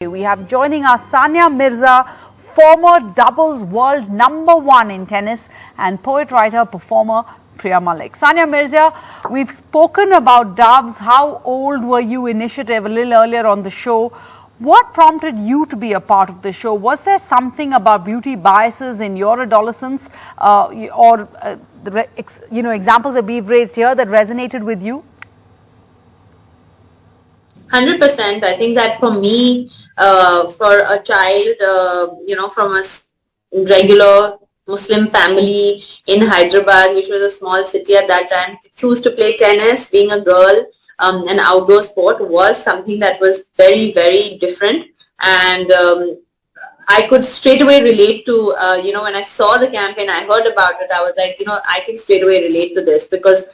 We have joining us Sania Mirza, former doubles world #1 in tennis, and poet, writer, performer Priya Malik. Sania Mirza, we've spoken about Doves. How old were you initiative a little earlier on the show? What prompted you to be a part of the show? Was there something about beauty biases in your adolescence examples that we've raised here that resonated with you? 100%. I think that for me, for a child, from a regular Muslim family in Hyderabad, which was a small city at that time, to choose to play tennis, being a girl, an outdoor sport was something that was very, very different. And I could straight away relate to, when I saw the campaign, I heard about it, I was like, I can straight away relate to this because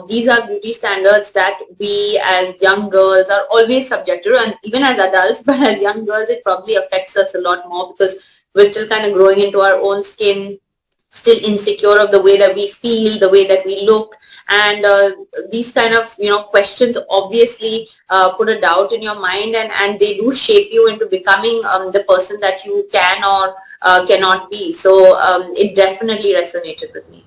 these are beauty standards that we as young girls are always subject to, and even as adults, but as young girls, it probably affects us a lot more because we're still kind of growing into our own skin, still insecure of the way that we feel, the way that we look. And these kind of, questions obviously put a doubt in your mind, and they do shape you into becoming the person that you can or cannot be. So it definitely resonated with me.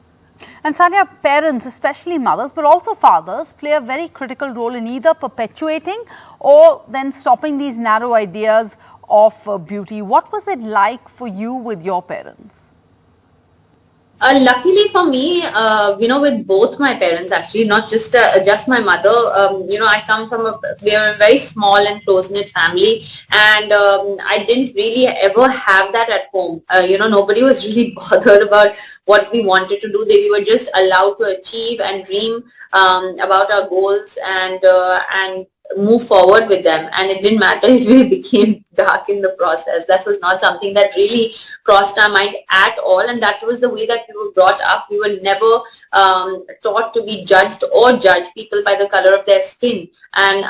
And Sania, parents, especially mothers, but also fathers, play a very critical role in either perpetuating or then stopping these narrow ideas of beauty. What was it like for you with your parents? Luckily for me, with both my parents, actually, not just my mother. I come from we are a very small and close-knit family, and I didn't really ever have that at home. Nobody was really bothered about what we wanted to do. We were just allowed to achieve and dream about our goals and move forward with them, and it didn't matter if we became dark in the process. That was not something that really crossed our mind at all, and that was the way that we were brought up. We were never taught to be judged or judge people by the color of their skin, and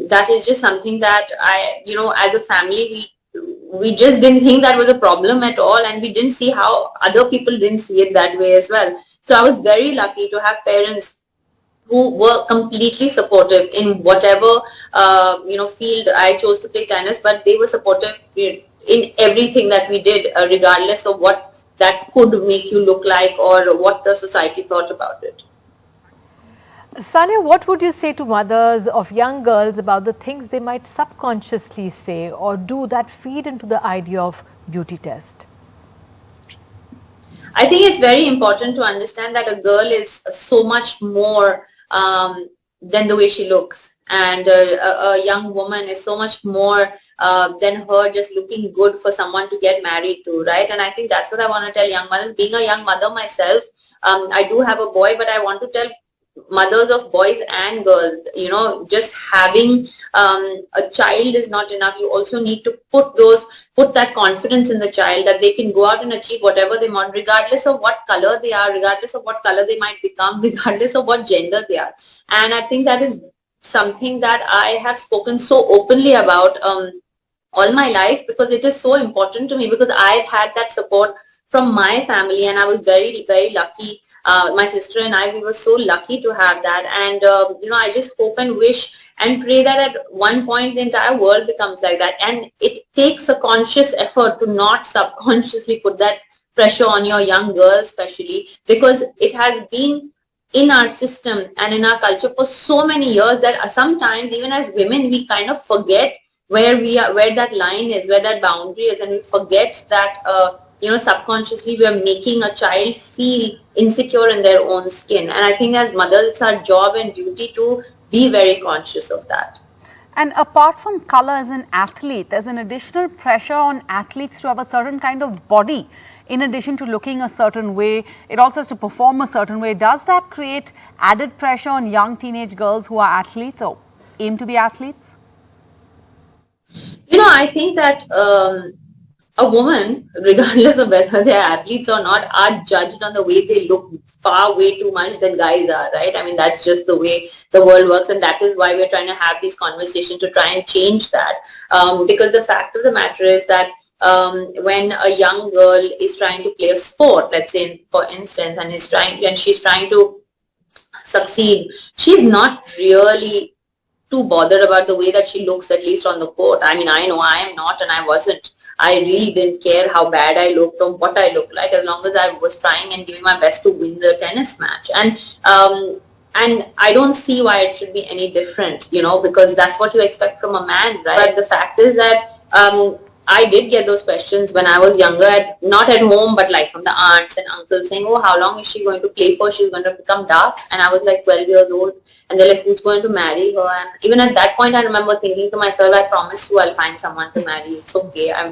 that is just something that as a family, we just didn't think that was a problem at all, and we didn't see how other people didn't see it that way as well. So I was very lucky to have parents who were completely supportive in whatever field I chose to play tennis, but they were supportive in everything that we did, regardless of what that could make you look like or what the society thought about it. Sania, what would you say to mothers of young girls about the things they might subconsciously say or do that feed into the idea of beauty test? I think it's very important to understand that a girl is so much more than the way she looks, and a young woman is so much more than her just looking good for someone to get married to, right? And I think that's what I want to tell young mothers. Being a young mother myself, I do have a boy, but I want to tell mothers of boys and girls, just having a child is not enough. You also need to put that confidence in the child that they can go out and achieve whatever they want, regardless of what color they are, regardless of what color they might become, regardless of what gender they are. And I think that is something that I have spoken so openly about all my life, because it is so important to me, because I've had that support from my family, and I was very, very lucky. My sister and I, we were so lucky to have that. And, I just hope and wish and pray that at one point the entire world becomes like that. And it takes a conscious effort to not subconsciously put that pressure on your young girls, especially because it has been in our system and in our culture for so many years that sometimes even as women, we kind of forget where that line is, where that boundary is, and we forget that subconsciously we are making a child feel insecure in their own skin. And I think as mothers, it's our job and duty to be very conscious of that. And apart from color, as an athlete, there's an additional pressure on athletes to have a certain kind of body. In addition to looking a certain way, it also has to perform a certain way. Does that create added pressure on young teenage girls who are athletes or aim to be athletes? I think that a woman, regardless of whether they're athletes or not, are judged on the way they look way too much than guys are, right? I mean, that's just the way the world works, and that is why we're trying to have these conversations to try and change that. Because the fact of the matter is that when a young girl is trying to play a sport, let's say for instance, and she's trying to succeed, she's not really too bothered about the way that she looks, at least on the court. I mean, I know I am not, and I wasn't. I really didn't care how bad I looked or what I looked like, as long as I was trying and giving my best to win the tennis match. And I don't see why it should be any different, because that's what you expect from a man, right? But the fact is that I did get those questions when I was younger, not at home, but like from the aunts and uncles saying, oh, how long is she going to play for? She's going to become dark. And I was like 12 years old. And they're like, who's going to marry her? And even at that point, I remember thinking to myself, I promise you I'll find someone to marry. It's okay. I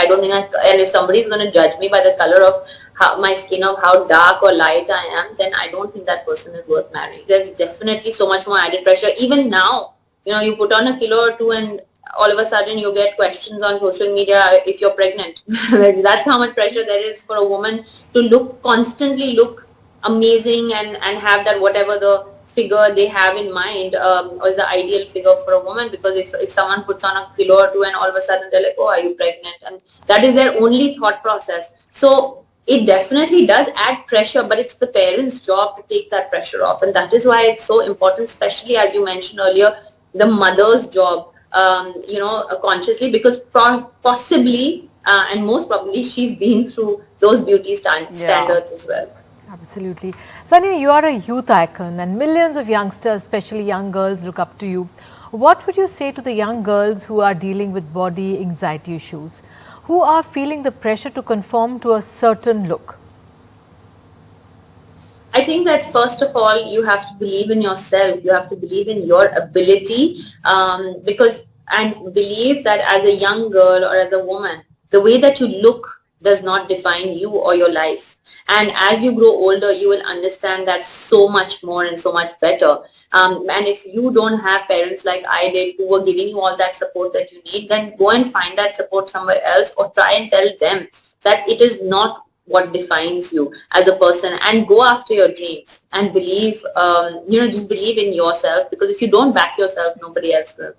don't think and if somebody's going to judge me by the color of my skin, of how dark or light I am, then I don't think that person is worth marrying. There's definitely so much more added pressure. Even now, you put on a kilo or two and all of a sudden you get questions on social media if you're pregnant. That's how much pressure there is for a woman to constantly look amazing and have that whatever the figure they have in mind or is the ideal figure for a woman. Because if someone puts on a kilo or two and all of a sudden they're like, oh, are you pregnant? And that is their only thought process. So it definitely does add pressure, but it's the parents' job to take that pressure off. And that is why it's so important, especially as you mentioned earlier, the mother's job, consciously, because possibly and most probably she's been through those beauty standards as well. Absolutely. Sania, you are a youth icon and millions of youngsters, especially young girls, look up to you. What would you say to the young girls who are dealing with body anxiety issues, who are feeling the pressure to conform to a certain look? I think that first of all, you have to believe in yourself. You have to believe in your ability and believe that as a young girl or as a woman, the way that you look does not define you or your life. And as you grow older, you will understand that so much more and so much better. And if you don't have parents like I did who were giving you all that support that you need, then go and find that support somewhere else, or try and tell them that it is not what defines you as a person, and go after your dreams and believe, just believe in yourself, because if you don't back yourself, nobody else will.